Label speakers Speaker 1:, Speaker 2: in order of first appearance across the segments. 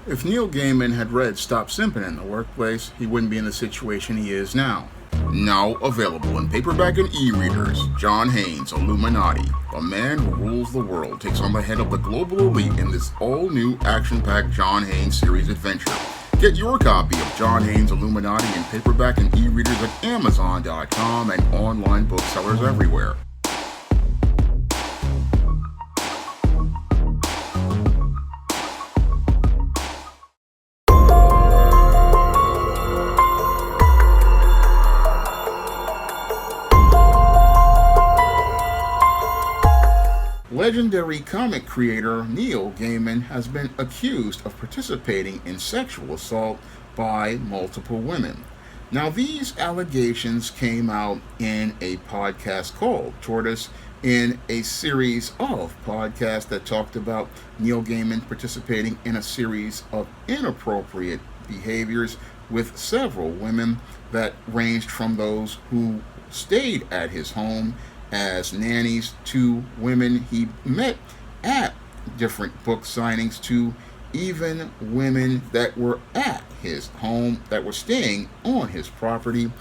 Speaker 1: If Neil Gaiman had read Stop Simping in the Workplace, he wouldn't be in the situation he is now. Now available in paperback and e-readers, John Haynes' Illuminati, the man who rules the world, takes on the head of the global elite in this all-new action-packed John Haynes series adventure. Get your copy of John Haynes' Illuminati in paperback and e-readers at Amazon.com and online booksellers everywhere. Legendary comic creator Neil Gaiman has been accused of participating in sexual assault by multiple women. Now, these allegations came out in a podcast called Tortoise, in a series of podcasts that talked about Neil Gaiman participating in a series of inappropriate behaviors with several women that ranged from those who stayed at his home as nannies to women he met at different book signings to even women that were at his home that were staying on his property.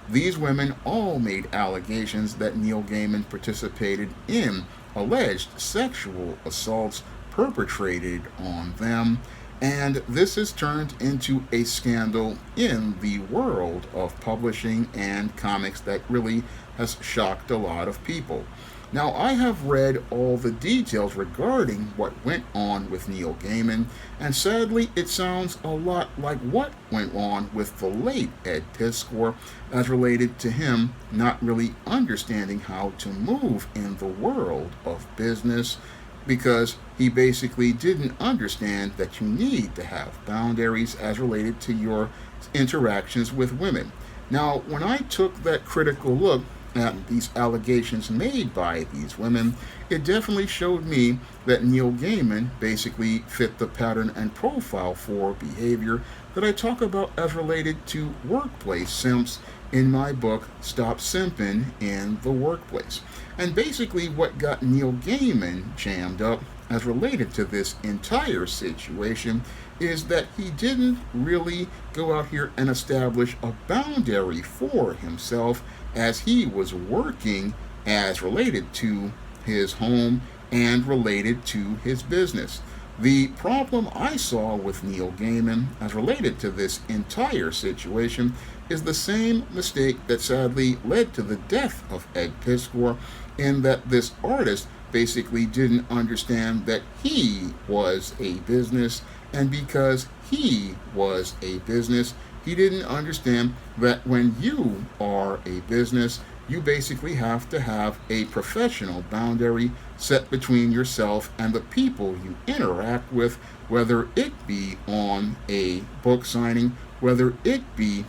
Speaker 1: These women all made allegations that Neil Gaiman participated in alleged sexual assaults perpetrated on them, and this has turned into a scandal in the world of publishing and comics that really has shocked a lot of people. Now, I have read all the details regarding what went on with Neil Gaiman, and sadly, it sounds a lot like what went on with the late Ed Piskor as related to him not really understanding how to move in the world of business, because he basically didn't understand that you need to have boundaries as related to your interactions with women. Now, when I took that critical look at these allegations made by these women, it definitely showed me that Neil Gaiman basically fit the pattern and profile for behavior that I talk about as related to workplace simps in my book, Stop Simping in the Workplace. And basically what got Neil Gaiman jammed up as related to this entire situation is that he didn't really go out here and establish a boundary for himself as he was working as related to his home and related to his business. The problem I saw with Neil Gaiman as related to this entire situation is the same mistake that sadly led to the death of Ed Piskor, in that this artist basically didn't understand that he was a business, and because he was a business, he didn't understand that when you are a business, you basically have to have a professional boundary set between yourself and the people you interact with, whether it be on a book signing, whether it be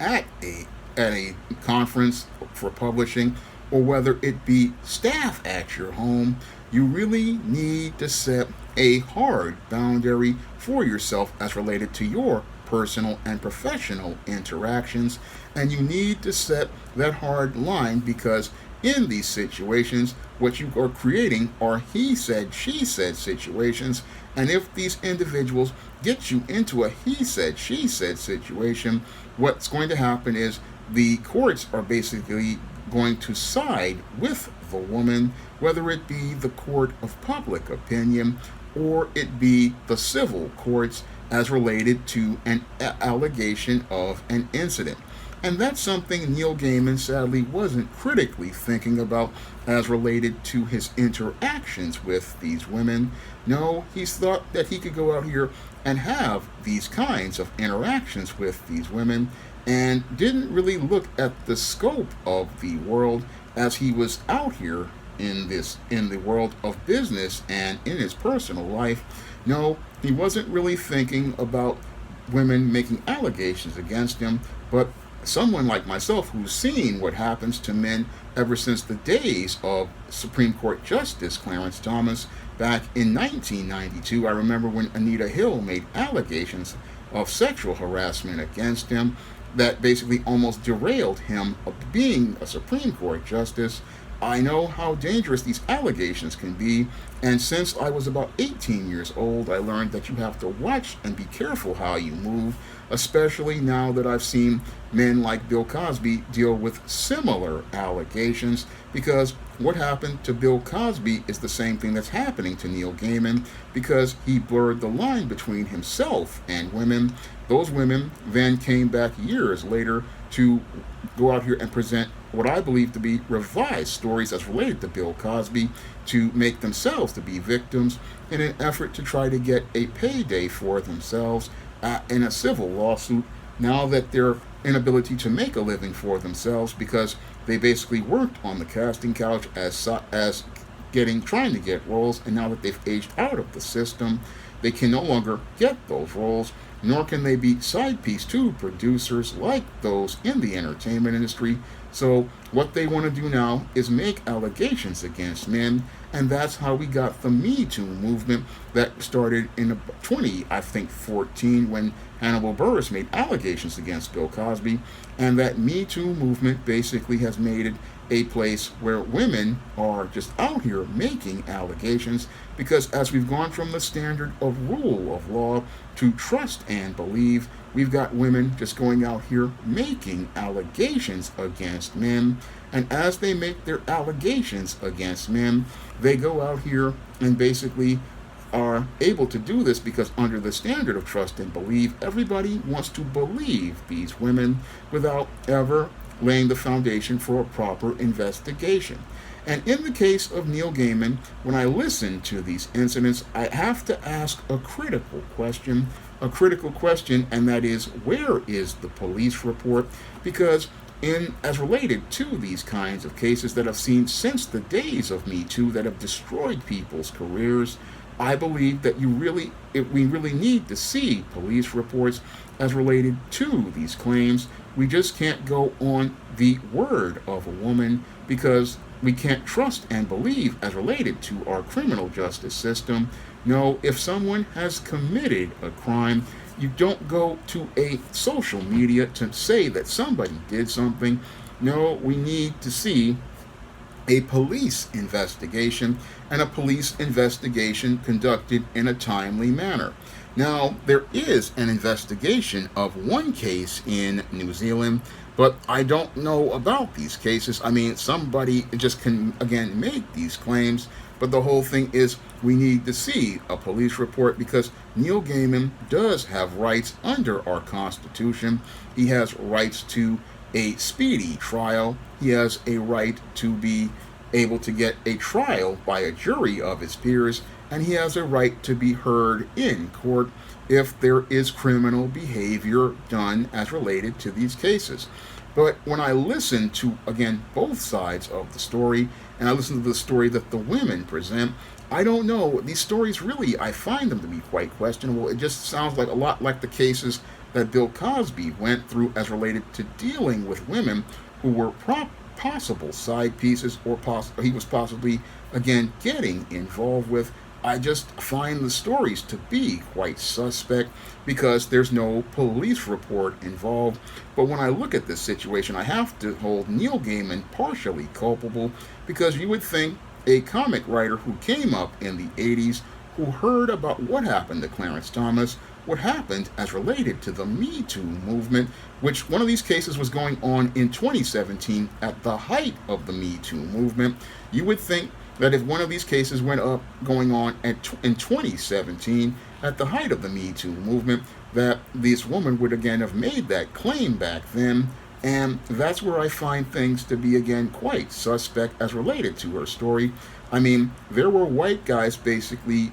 Speaker 1: at a conference for publishing, or whether it be staff at your home. You really need to set a hard boundary for yourself as related to your personal and professional interactions, and you need to set that hard line, because in these situations what you are creating are he said she said situations, and if these individuals get you into a he said she said situation, what's going to happen is the courts are basically going to side with the woman, whether it be the court of public opinion or it be the civil courts as related to an allegation of an incident. And that's something Neil Gaiman sadly wasn't critically thinking about as related to his interactions with these women. No, he's thought that he could go out here and have these kinds of interactions with these women, and didn't really look at the scope of the world as he was out here in the world of business and in his personal life. No, he wasn't really thinking about women making allegations against him, but someone like myself who's seen what happens to men ever since the days of Supreme Court Justice Clarence Thomas back in 1992. I remember when Anita Hill made allegations of sexual harassment against him that basically almost derailed him of being a Supreme Court justice. I know how dangerous these allegations can be, and since I was about 18 years old, I learned that you have to watch and be careful how you move, especially now that I've seen men like Bill Cosby deal with similar allegations, because what happened to Bill Cosby is the same thing that's happening to Neil Gaiman, because he blurred the line between himself and women. Those women then came back years later to go out here and present what I believe to be revised stories as related to Bill Cosby to make themselves to be victims in an effort to try to get a payday for themselves in a civil lawsuit, now that their inability to make a living for themselves because they basically worked on the casting couch as trying to get roles, and now that they've aged out of the system, they can no longer get those roles, nor can they be side piece to producers like those in the entertainment industry. So what they want to do now is make allegations against men, and that's how we got the Me Too movement that started in 14 when Hannibal Buress made allegations against Bill Cosby, and that Me Too movement basically has made it a place where women are just out here making allegations, because as we've gone from the standard of rule of law to trust and believe, we've got women just going out here making allegations against men. And as they make their allegations against men, they go out here and basically are able to do this because under the standard of trust and believe, everybody wants to believe these women without ever laying the foundation for a proper investigation. And in the case of Neil Gaiman, when I listen to these incidents, I have to ask a critical question, and that is, where is the police report? Because as related to these kinds of cases that I've seen since the days of Me Too that have destroyed people's careers, I believe that we really need to see police reports as related to these claims. We just can't go on the word of a woman, because we can't trust and believe as related to our criminal justice system. No, if someone has committed a crime, you don't go to a social media to say that somebody did something. No, we need to see a police investigation, and a police investigation conducted in a timely manner. Now, there is an investigation of one case in New Zealand, but I don't know about these cases. I mean, somebody just can, again, make these claims, but the whole thing is we need to see a police report, because Neil Gaiman does have rights under our Constitution. He has rights to a speedy trial. He has a right to be able to get a trial by a jury of his peers, and he has a right to be heard in court if there is criminal behavior done as related to these cases. But when I listen to, again, both sides of the story, and I listen to the story that the women present, I don't know. These stories really, I find them to be quite questionable. It just sounds like a lot like the cases that Bill Cosby went through as related to dealing with women who were possible side pieces, or he was possibly, again, getting involved with. I just find the stories to be quite suspect because there's no police report involved. But when I look at this situation, I have to hold Neil Gaiman partially culpable, because you would think a comic writer who came up in the 80s, who heard about what happened to Clarence Thomas, what happened as related to the Me Too movement, which one of these cases was going on in 2017 at the height of the Me Too movement. You would think that if one of these cases went up going on in 2017 at the height of the Me Too movement, that this woman would again have made that claim back then. And that's where I find things to be, again, quite suspect as related to her story. I mean, there were white guys basically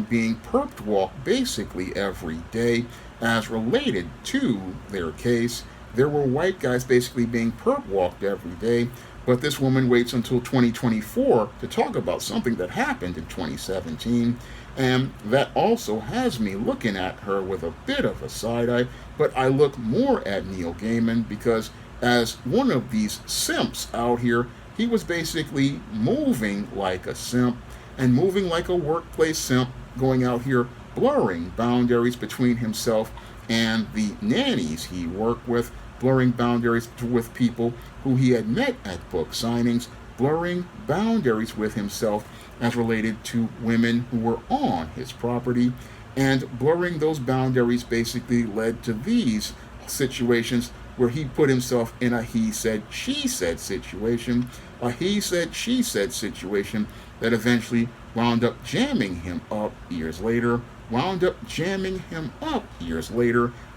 Speaker 1: being perp walked basically every day as related to their case. There were white guys basically being perp walked every day, but this woman waits until 2024 to talk about something that happened in 2017. And that also has me looking at her with a bit of a side eye, but I look more at Neil Gaiman because as one of these simps out here, he was basically moving like a simp and moving like a workplace simp, going out here blurring boundaries between himself and the nannies he worked with, blurring boundaries with people who he had met at book signings, blurring boundaries with himself as related to women who were on his property. And blurring those boundaries basically led to these situations where he put himself in a he said, she said situation, a he said, she said situation that eventually wound up jamming him up years later,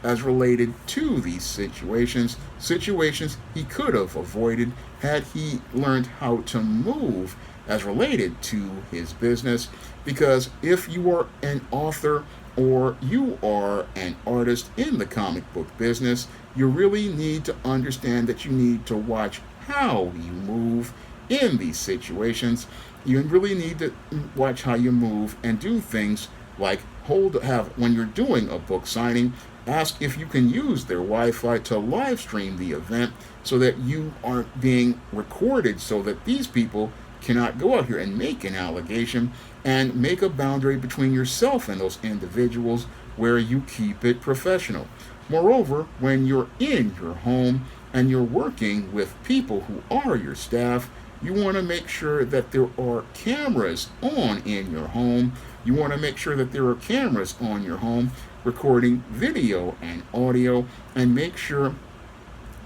Speaker 1: as related to these situations he could have avoided had he learned how to move as related to his business. Because if you are an author or you are an artist in the comic book business, you really need to understand that you need to watch how you move in these situations. You really need to watch how you move and do things like when you're doing a book signing, ask if you can use their Wi-Fi to live stream the event so that you aren't being recorded, so that these people cannot go out here and make an allegation, and make a boundary between yourself and those individuals where you keep it professional. Moreover, when you're in your home and you're working with people who are your staff, you want to make sure that there are cameras on in your home. You want to make sure that there are cameras on your home recording video and audio, and make sure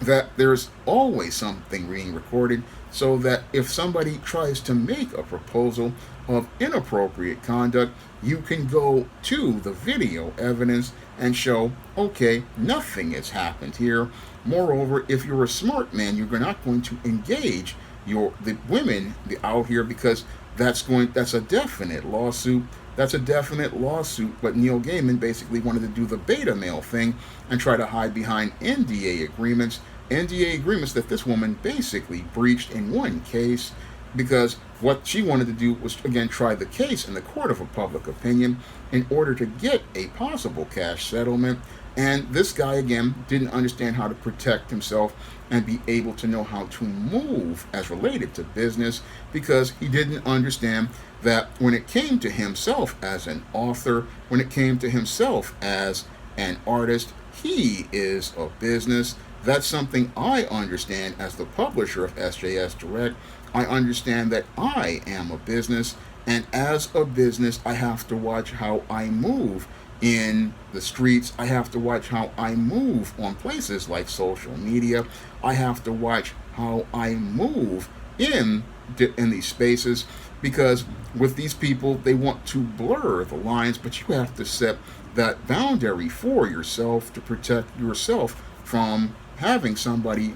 Speaker 1: that there's always something being recorded, so that if somebody tries to make a proposal of inappropriate conduct, you can go to the video evidence and show, okay, nothing has happened here. Moreover, if you're a smart man, you're not going to engage the women out here, because that's a definite lawsuit. That's a definite lawsuit. But Neil Gaiman basically wanted to do the beta male thing and try to hide behind NDA agreements that this woman basically breached in one case, because what she wanted to do was, again, try the case in the court of a public opinion in order to get a possible cash settlement. And this guy, again, didn't understand how to protect himself and be able to know how to move as related to business, because he didn't understand that when it came to himself as an author, when it came to himself as an artist, he is a business. That's something I understand as the publisher of SJS Direct. I understand that I am a business, and as a business, I have to watch how I move in the streets. I have to watch how I move on places like social media. I have to watch how I move in these spaces, because with these people, they want to blur the lines, but you have to set that boundary for yourself to protect yourself from having somebody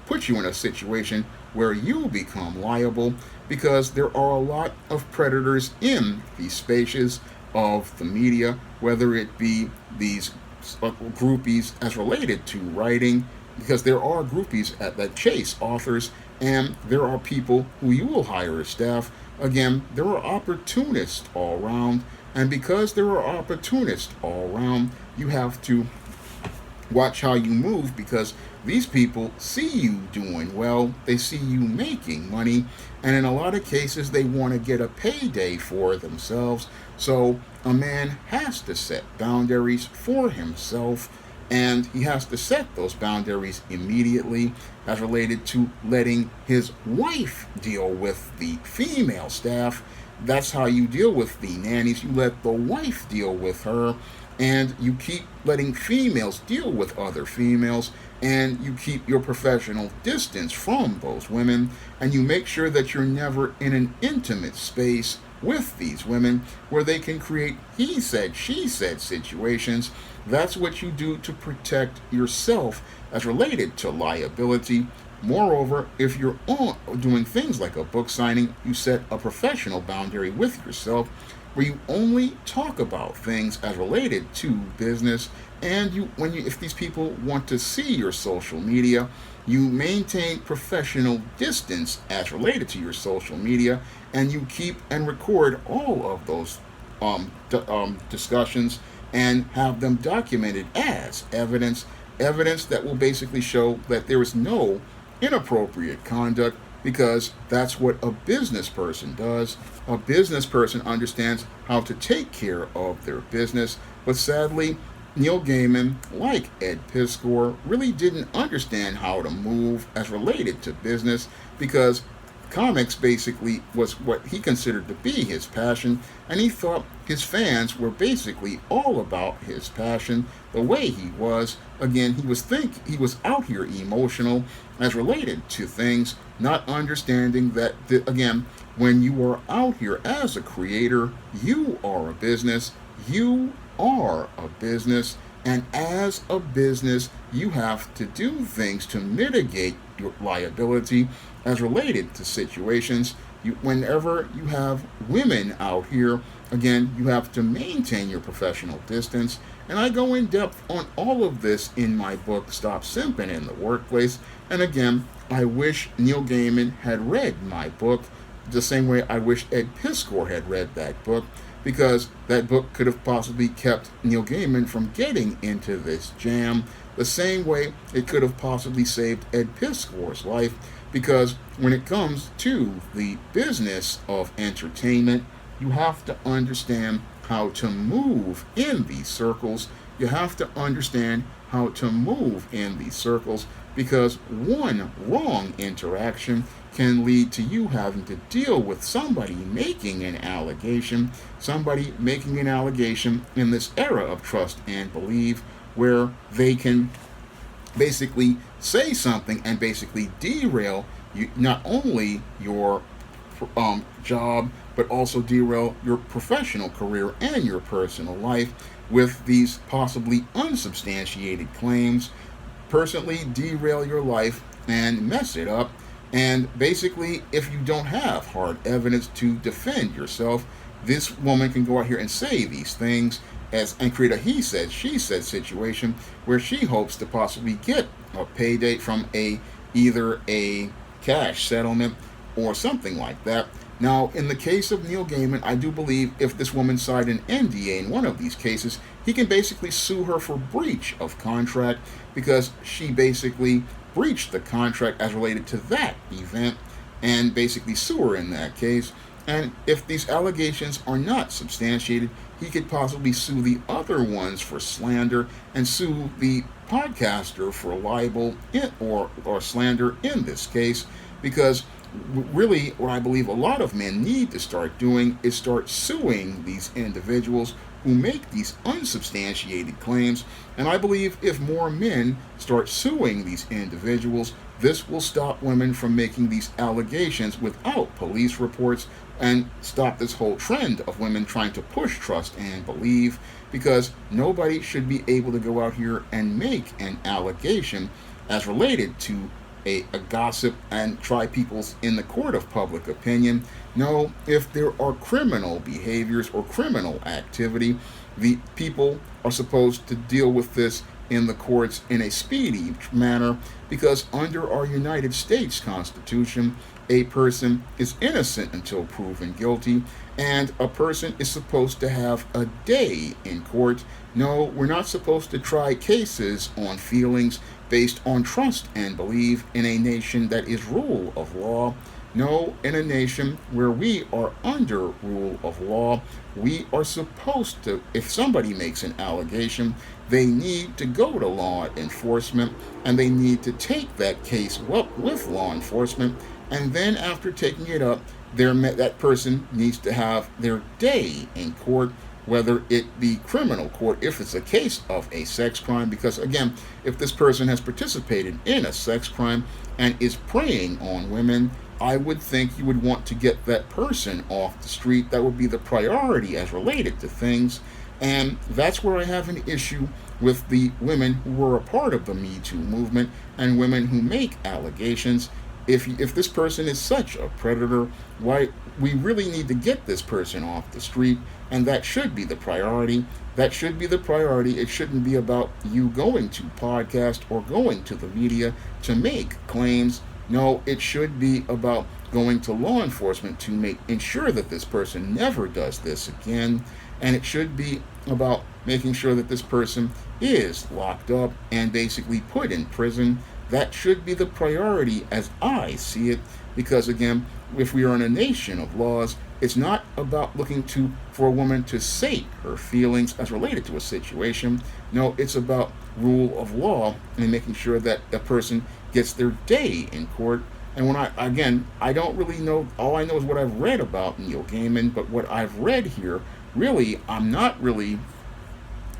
Speaker 1: put you in a situation where you become liable, because there are a lot of predators in these spaces of the media, whether it be these groupies as related to writing, because there are groupies that chase authors, and there are people who you will hire as staff. Again, there are opportunists all around, and because there are opportunists all around, you have to watch how you move, because these people see you doing well, they see you making money, and in a lot of cases they want to get a payday for themselves. So a man has to set boundaries for himself, and he has to set those boundaries immediately as related to letting his wife deal with the female staff. That's how you deal with the nannies. You let the wife deal with her, and you keep letting females deal with other females, and you keep your professional distance from those women, and you make sure that you're never in an intimate space with these women where they can create he said, she said situations. That's what you do to protect yourself as related to liability. Moreover, if you're doing things like a book signing, you set a professional boundary with yourself where you only talk about things as related to business, and if these people want to see your social media, you maintain professional distance as related to your social media, and you keep and record all of those discussions and have them documented as evidence that will basically show that there is no inappropriate conduct, because that's what a business person does. A business person understands how to take care of their business, but sadly, Neil Gaiman, like Ed Piskor, really didn't understand how to move as related to business, because comics basically was what he considered to be his passion, and he thought his fans were basically all about his passion, the way he was. Again, he was out here emotional as related to things, not understanding that again, when you are out here as a creator, you are a business. You are a business, and as a business, you have to do things to mitigate your liability as related to situations. Whenever you have women out here, again, you have to maintain your professional distance. And I go in depth on all of this in my book, Stop Simping in the Workplace. And again, I wish Neil Gaiman had read my book the same way I wish Ed Piskor had read that book, because that book could have possibly kept Neil Gaiman from getting into this jam, the same way it could have possibly saved Ed Piskor's life, because when it comes to the business of entertainment, you have to understand how to move in these circles. You have to understand how to move in these circles, because one wrong interaction can lead to you having to deal with somebody making an allegation, in this era of trust and believe, where they can basically say something and basically derail you, not only your job, but also derail your professional career and your personal life with these possibly unsubstantiated claims, personally derail your life and mess it up. And basically, if you don't have hard evidence to defend yourself, this woman can go out here and say these things and create a he said, she said situation where she hopes to possibly get a payday from either a cash settlement or something like that. Now, in the case of Neil Gaiman, I do believe if this woman signed an NDA in one of these cases, he can basically sue her for breach of contract, because she basically breached the contract as related to that event, and basically sue her in that case. And if these allegations are not substantiated, he could possibly sue the other ones for slander and sue the podcaster for libel or slander in this case, because really what I believe a lot of men need to start doing is start suing these individuals who make these unsubstantiated claims. And I believe if more men start suing these individuals, this will stop women from making these allegations without police reports, and stop this whole trend of women trying to push trust and believe, because nobody should be able to go out here and make an allegation as related to a gossip and try people's in the court of public opinion. No, if there are criminal behaviors or criminal activity, the people are supposed to deal with this in the courts in a speedy manner, because under our United States Constitution, a person is innocent until proven guilty, and a person is supposed to have a day in court. No, we're not supposed to try cases on feelings based on trust and believe in a nation that is rule of law. No, in a nation where we are under rule of law, we are supposed to, if somebody makes an allegation, they need to go to law enforcement, and they need to take that case up with law enforcement, and then after taking it up, that person needs to have their day in court, whether it be criminal court if it's a case of a sex crime, because again, if this person has participated in a sex crime and is preying on women, I would think you would want to get that person off the street. That would be the priority as related to things. And that's where I have an issue with the women who were a part of the Me Too movement and women who make allegations. If this person is such a predator, why we really need to get this person off the street, and that should be the priority. That should be the priority. It shouldn't be about you going to podcast or going to the media to make claims. No, it should be about going to law enforcement to ensure that this person never does this again. And it should be about making sure that this person is locked up and basically put in prison. That should be the priority as I see it, because again, if we are in a nation of laws, it's not about looking for a woman to sate her feelings as related to a situation. No, it's about rule of law and making sure that a person gets their day in court. And I don't really know. All I know is what I've read about Neil Gaiman. But what I've read here, really, I'm not really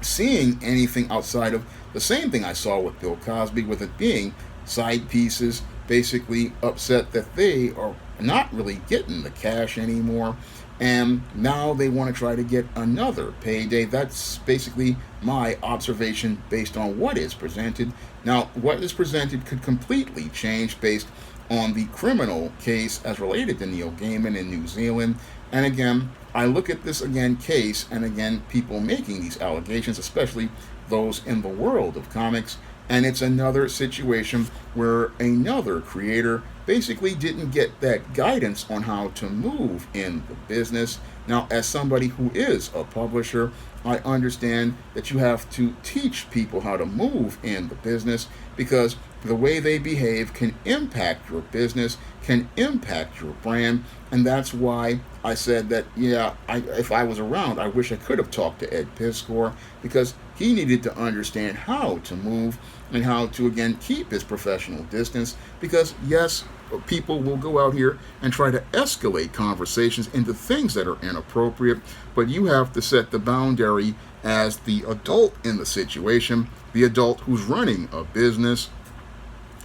Speaker 1: seeing anything outside of the same thing I saw with Bill Cosby, with it being side pieces, basically upset that they are not really getting the cash anymore. And now they want to try to get another payday. That's basically my observation based on what is presented. Now, what is presented could completely change based on the criminal case as related to Neil Gaiman in New Zealand. And again, I look at this case, and again, people making these allegations, especially those in the world of comics, and it's another situation where another creator basically didn't get that guidance on how to move in the business. Now, as somebody who is a publisher, I understand that you have to teach people how to move in the business, because the way they behave can impact your business, can impact your brand. And that's why I said that, if I was around, I wish I could have talked to Ed Piskor, because he needed to understand how to move and how to, again, keep his professional distance. Because, yes, people will go out here and try to escalate conversations into things that are inappropriate, but you have to set the boundary as the adult in the situation, the adult who's running a business.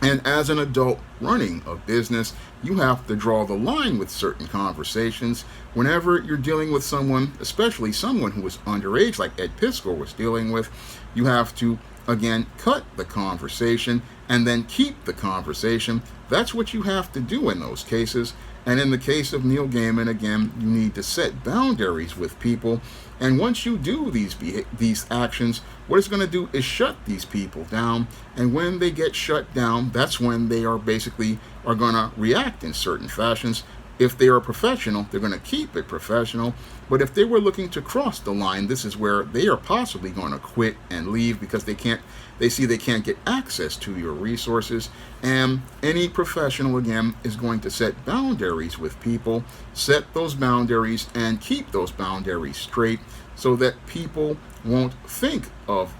Speaker 1: And as an adult running a business, you have to draw the line with certain conversations. Whenever you're dealing with someone, especially someone who is underage, like Ed Piskor was dealing with, you have to, again, cut the conversation and then keep the conversation. That's what you have to do in those cases. And in the case of Neil Gaiman, again, you need to set boundaries with people. And once you do these actions, what it's going to do is shut these people down. And when they get shut down, that's when they are going to react in certain fashions. If they are professional, they're going to keep it professional. But if they were looking to cross the line, this is where they are possibly going to quit and leave, because they see they can't get access to your resources. And any professional, again, is going to set boundaries with people, set those boundaries and keep those boundaries straight, so that people won't think of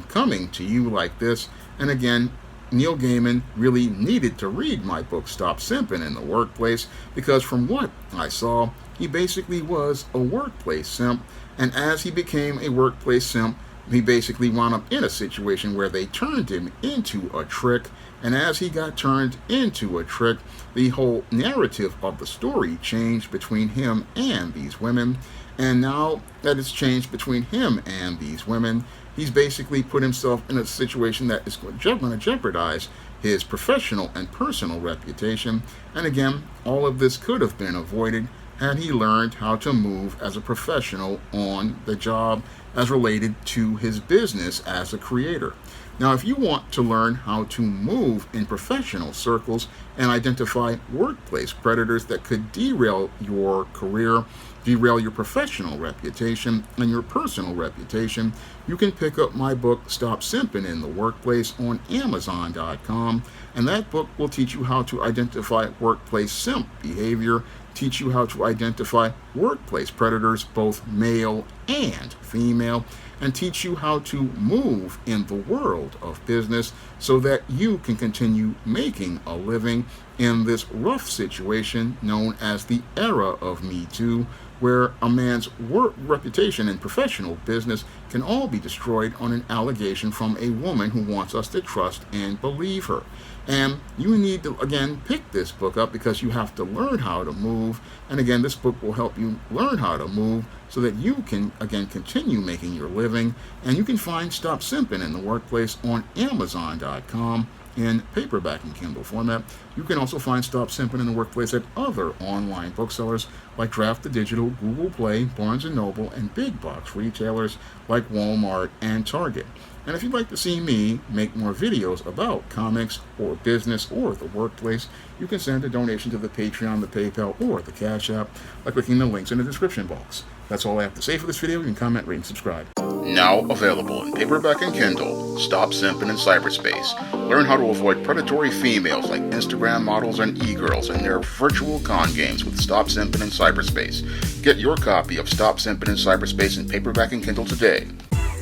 Speaker 1: coming to you like this. And again, Neil Gaiman really needed to read my book, Stop Simping in the Workplace, because from what I saw, he basically was a workplace simp. And as he became a workplace simp, he basically wound up in a situation where they turned him into a trick. And as he got turned into a trick, the whole narrative of the story changed between him and these women. And now that it's changed between him and these women, he's basically put himself in a situation that is going to jeopardize his professional and personal reputation. And again, all of this could have been avoided had he learned how to move as a professional on the job as related to his business as a creator. Now, if you want to learn how to move in professional circles and identify workplace predators that could derail your career, derail your professional reputation and your personal reputation, you can pick up my book, Stop Simping in the Workplace, on Amazon.com. And that book will teach you how to identify workplace simp behavior, teach you how to identify workplace predators, both male and female, and teach you how to move in the world of business so that you can continue making a living in this rough situation known as the era of Me Too, where a man's work reputation and professional business can all be destroyed on an allegation from a woman who wants us to trust and believe her. And you need to, again, pick this book up because you have to learn how to move. And again, this book will help you learn how to move so that you can, again, continue making your living. And you can find Stop Simping in the Workplace on Amazon.com in paperback and Kindle format. You can also find Stop Simping in the Workplace at other online booksellers like Draft the Digital, Google Play, Barnes & Noble, and big box retailers like Walmart and Target. And if you'd like to see me make more videos about comics or business or the workplace, you can send a donation to the Patreon, the PayPal, or the Cash App by clicking the links in the description box. That's all I have to say for this video. You can comment, rate, and subscribe. Now available in paperback and Kindle, Stop Simping in Cyberspace. Learn how to avoid predatory females like Instagram models and e-girls in their virtual con games with Stop Simping in Cyberspace. Get your copy of Stop Simping in Cyberspace in paperback and Kindle today.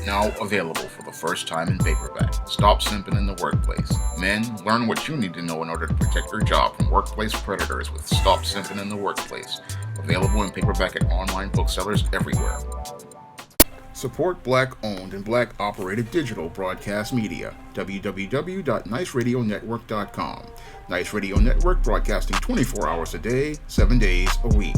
Speaker 1: Now available for the first time in paperback. Stop Simping in the Workplace. Men, learn what you need to know in order to protect your job from workplace predators with Stop Simping in the Workplace. Available in paperback at online booksellers everywhere. Support Black-owned and Black-operated digital broadcast media. www.niceradionetwork.com. Nice Radio Network, broadcasting 24 hours a day, 7 days a week.